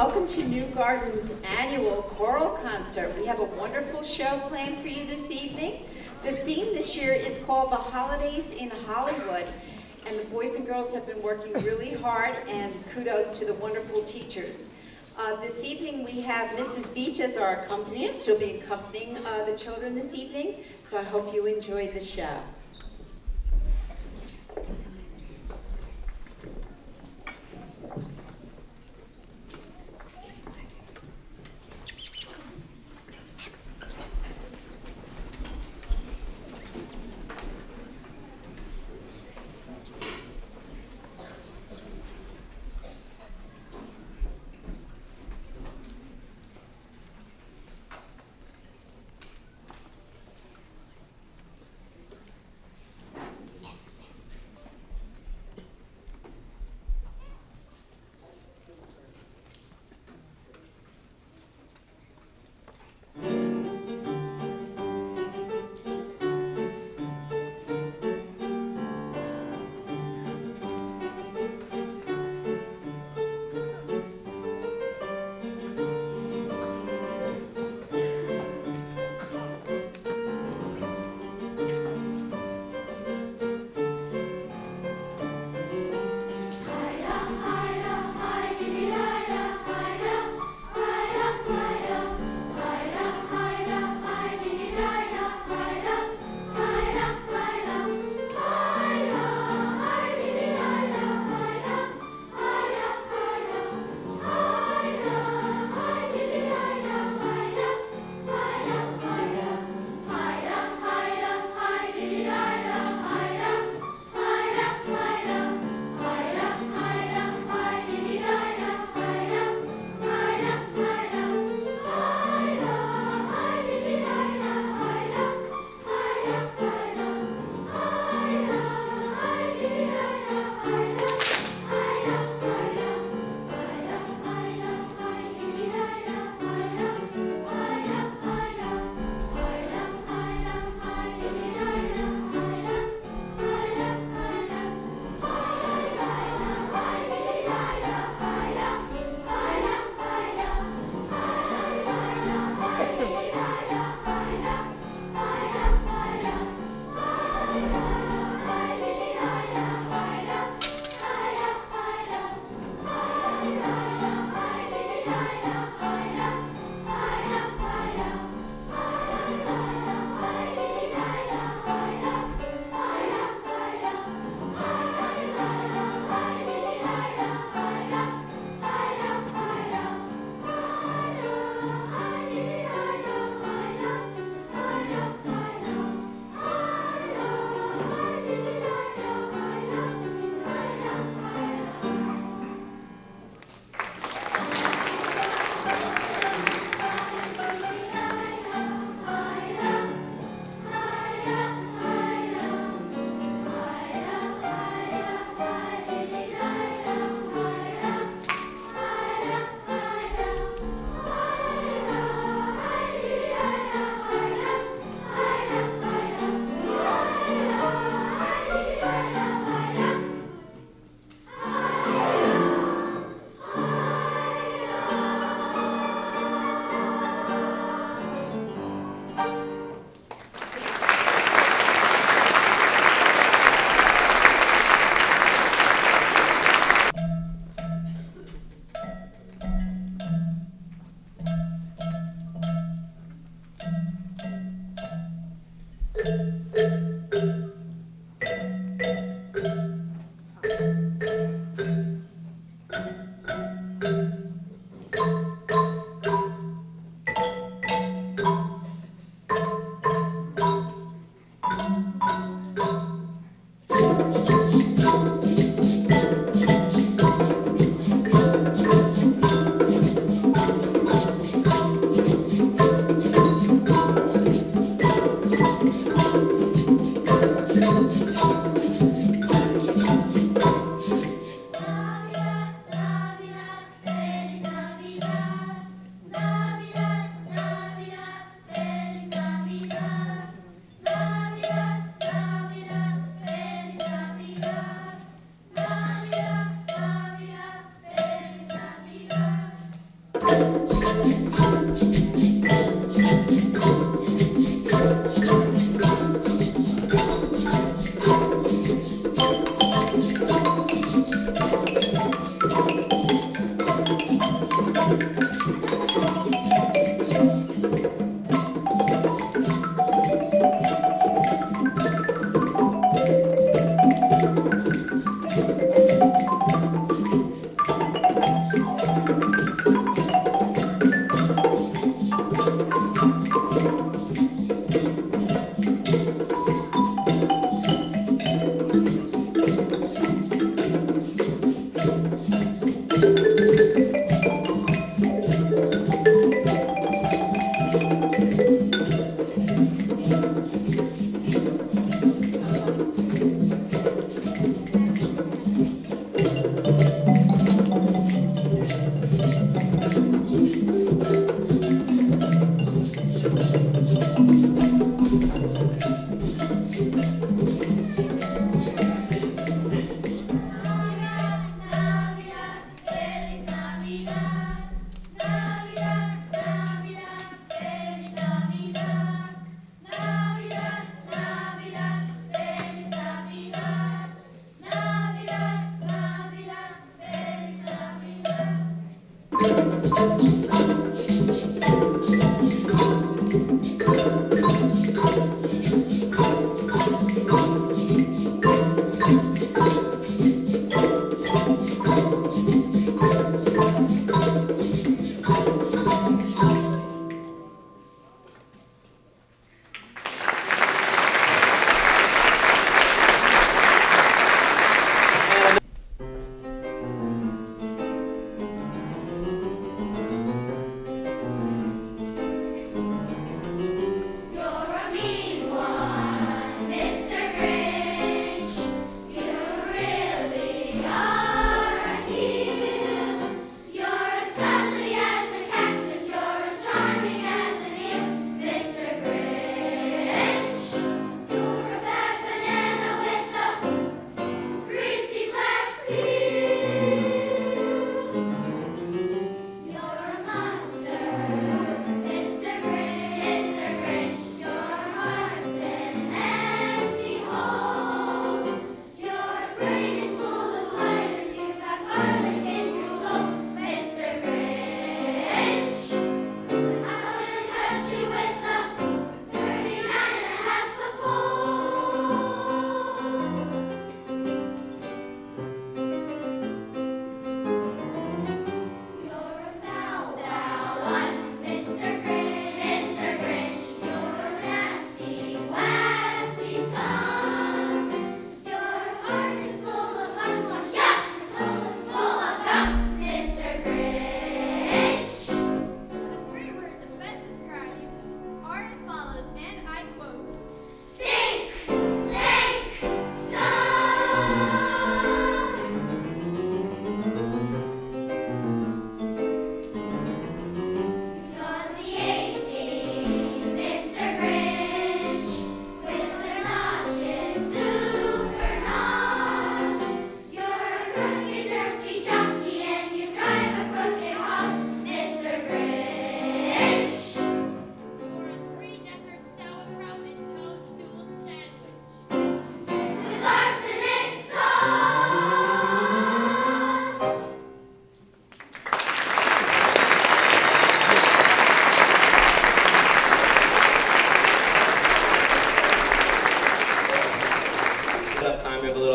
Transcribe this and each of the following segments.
welcome to New Garden's annual choral concert. We have a wonderful show planned for you this evening. The theme this year is called The Holidays in Hollywood, and the boys and girls have been working really hard, and kudos to the wonderful teachers. This evening we have Mrs. Beach as our accompanist. She'll be accompanying the children this evening, so I hope you enjoy the show.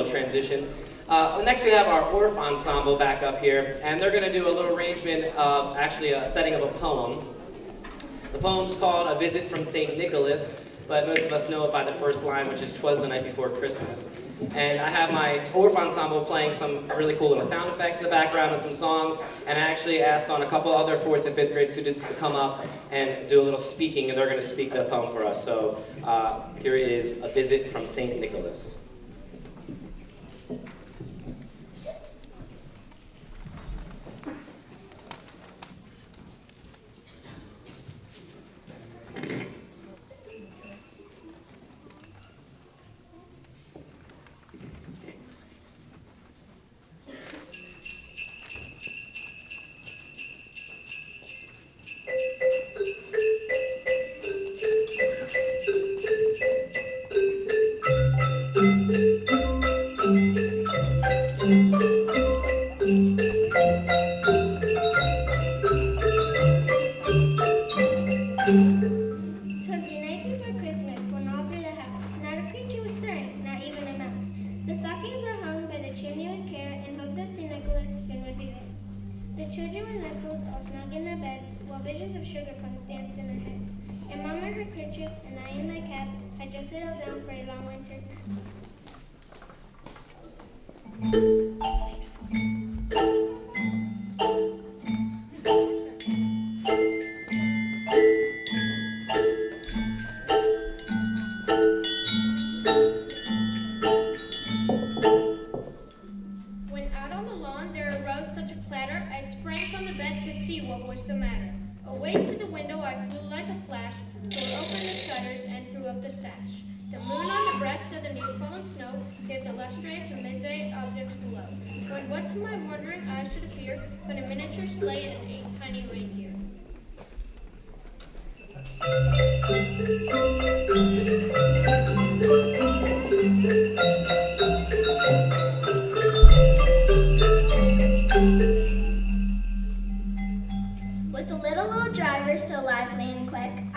Transition. Next we have our Orff Ensemble back up here, and they're going to do a little arrangement of actually a setting of a poem. The poem's called A Visit from St. Nicholas, but most of us know it by the first line, which is 'Twas the Night Before Christmas. And I have my Orff Ensemble playing some really cool little sound effects in the background and some songs, and I actually asked on a couple other 4th and 5th grade students to come up and do a little speaking, and they're going to speak the poem for us. So here is A Visit from St. Nicholas.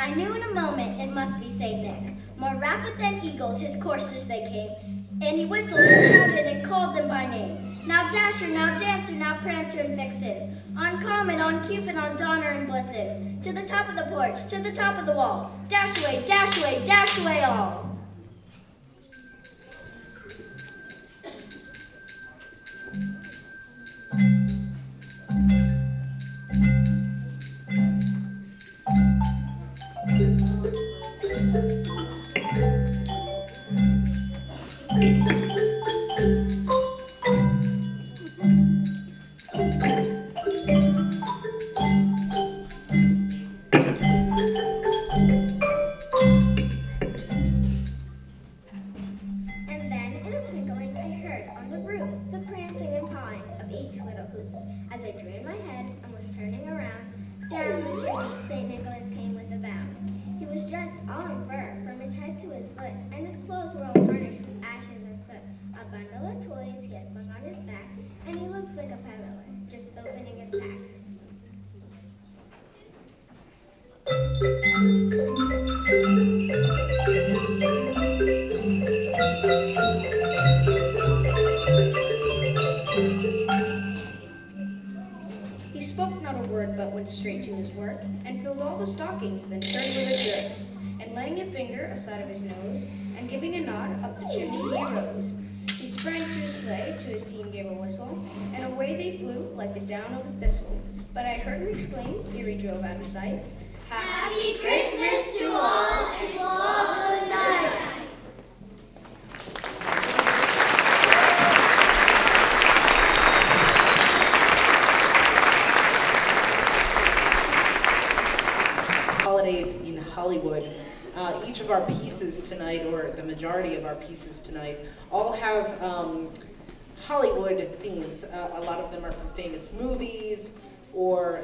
I knew in a moment it must be Saint Nick. More rapid than eagles, his coursers they came. And he whistled and shouted and called them by name. Now Dasher, now Dancer, now Prancer and Vixen. On Comet, on Cupid, on Donner and Blitzen. To the top of the porch, to the top of the wall. Dash away all. He spoke not a word, but went straight to his work, and filled all the stockings, then turned with a jerk, and laying a finger aside of his nose, and giving a nod, up the chimney he rose. He sprang to his sleigh, to his team gave a whistle, and away they flew like the down of a thistle. But I heard him exclaim, ere he drove out of sight, Happy Christmas to all, and to all good night. Holidays in Hollywood. Each of our pieces tonight, or the majority of our pieces tonight, all have Hollywood themes. A lot of them are from famous movies, or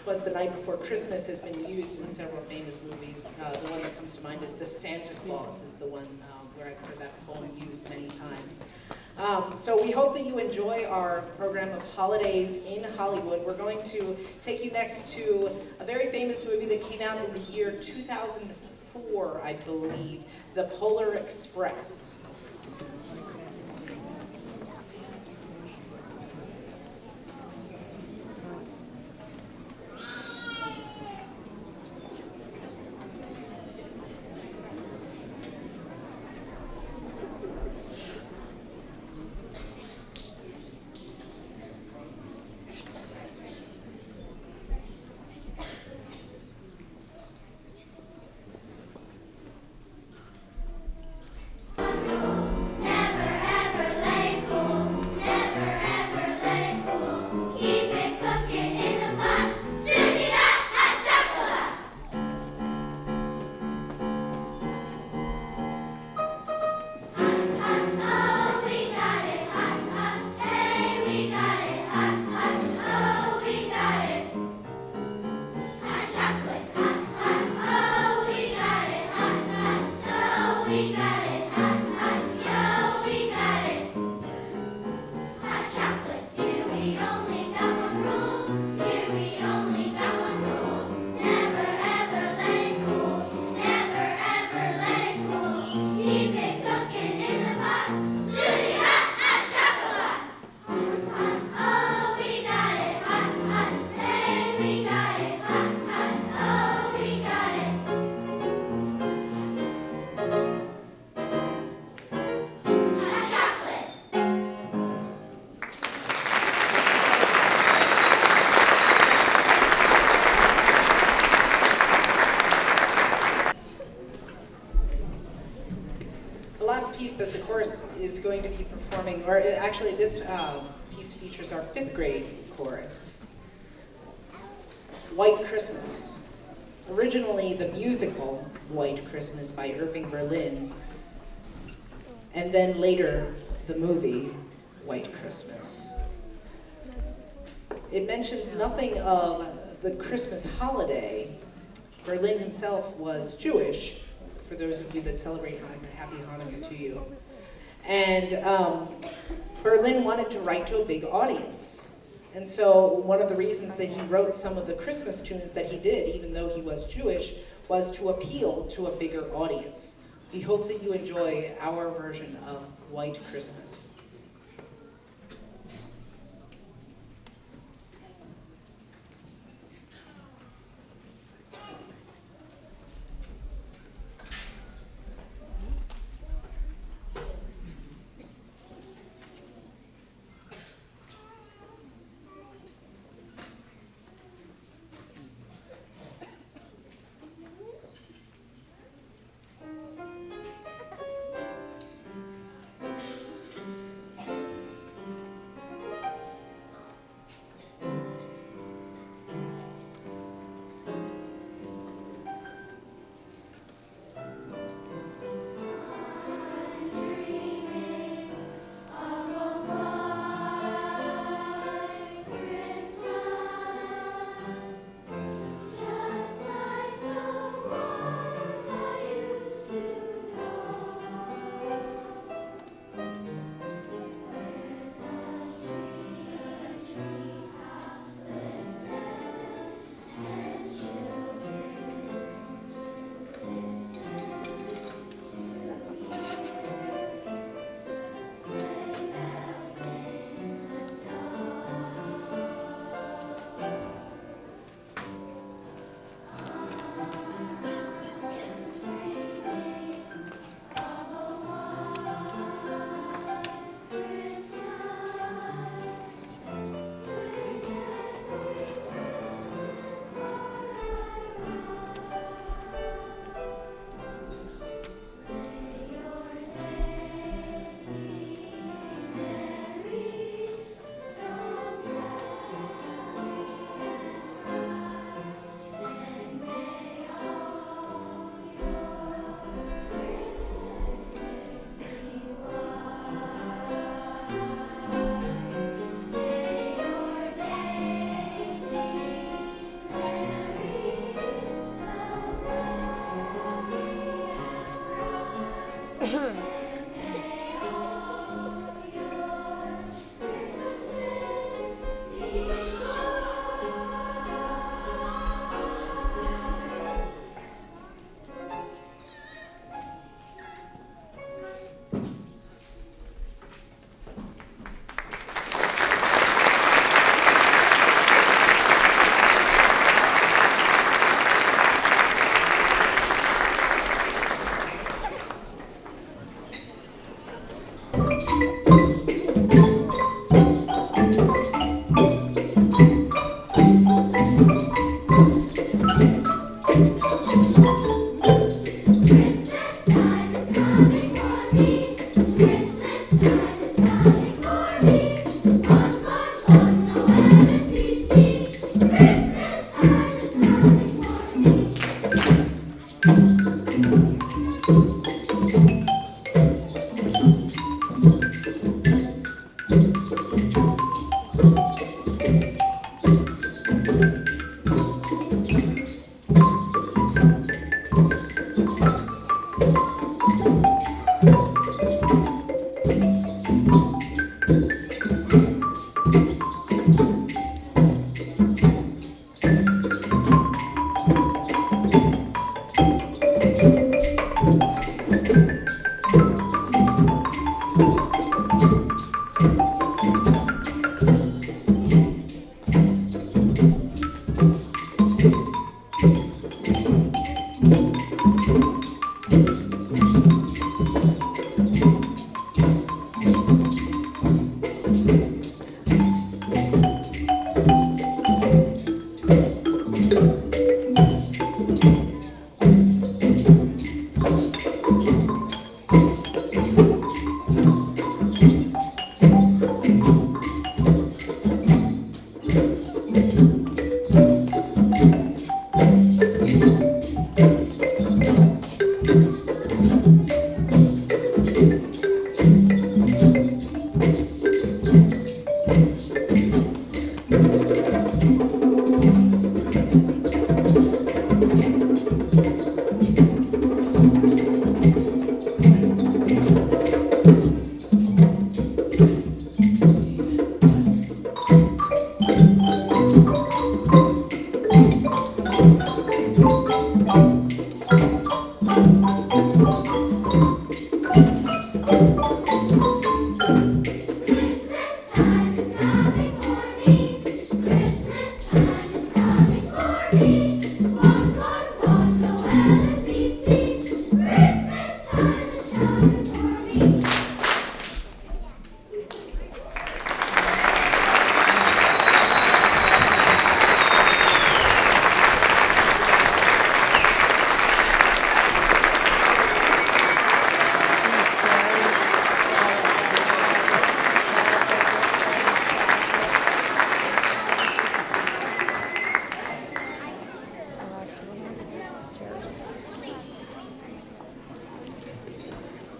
"'Twas the Night Before Christmas" has been used in several famous movies. The one that comes to mind is "The Santa Claus" is the one where I've heard that poem used many times. So we hope that you enjoy our program of Holidays in Hollywood. We're going to take you next to a very famous movie that came out in the year 2004, I believe, The Polar Express. That the chorus is going to be performing, or actually this piece features our 5th grade chorus. White Christmas. Originally the musical White Christmas by Irving Berlin, and then later the movie White Christmas. It mentions nothing of the Christmas holiday. Berlin himself was Jewish, for those of you that celebrate Hanukkah, happy Hanukkah to you. And Berlin wanted to write to a big audience. And so one of the reasons that he wrote some of the Christmas tunes that he did, even though he was Jewish, was to appeal to a bigger audience. We hope that you enjoy our version of White Christmas.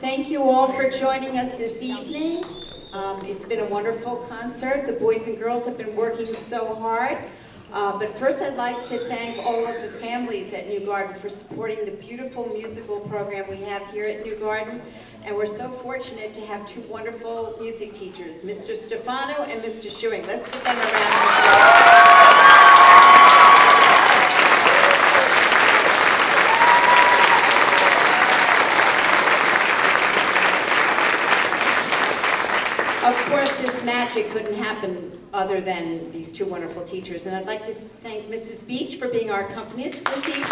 Thank you all for joining us this evening. It's been a wonderful concert. The boys and girls have been working so hard. But first I'd like to thank all of the families at New Garden for supporting the beautiful musical program we have here at New Garden. And we're so fortunate to have two wonderful music teachers, Mr. Stefano and Mr. Jiang. Let's give them a round of applause. Of course, this magic couldn't happen other than these two wonderful teachers. And I'd like to thank Mrs. Beach for being our accompanist this evening. And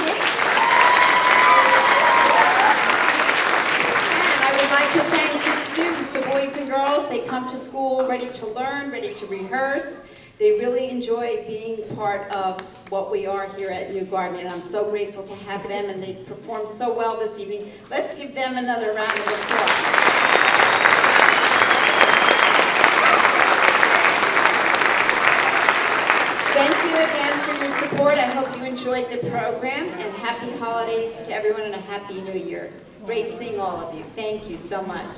I would like to thank the students, the boys and girls. They come to school ready to learn, ready to rehearse. They really enjoy being part of what we are here at New Garden. And I'm so grateful to have them, and they performed so well this evening. Let's give them another round of applause. Thank you again for your support. I hope you enjoyed the program, and happy holidays to everyone and a happy new year. Great seeing all of you. Thank you so much.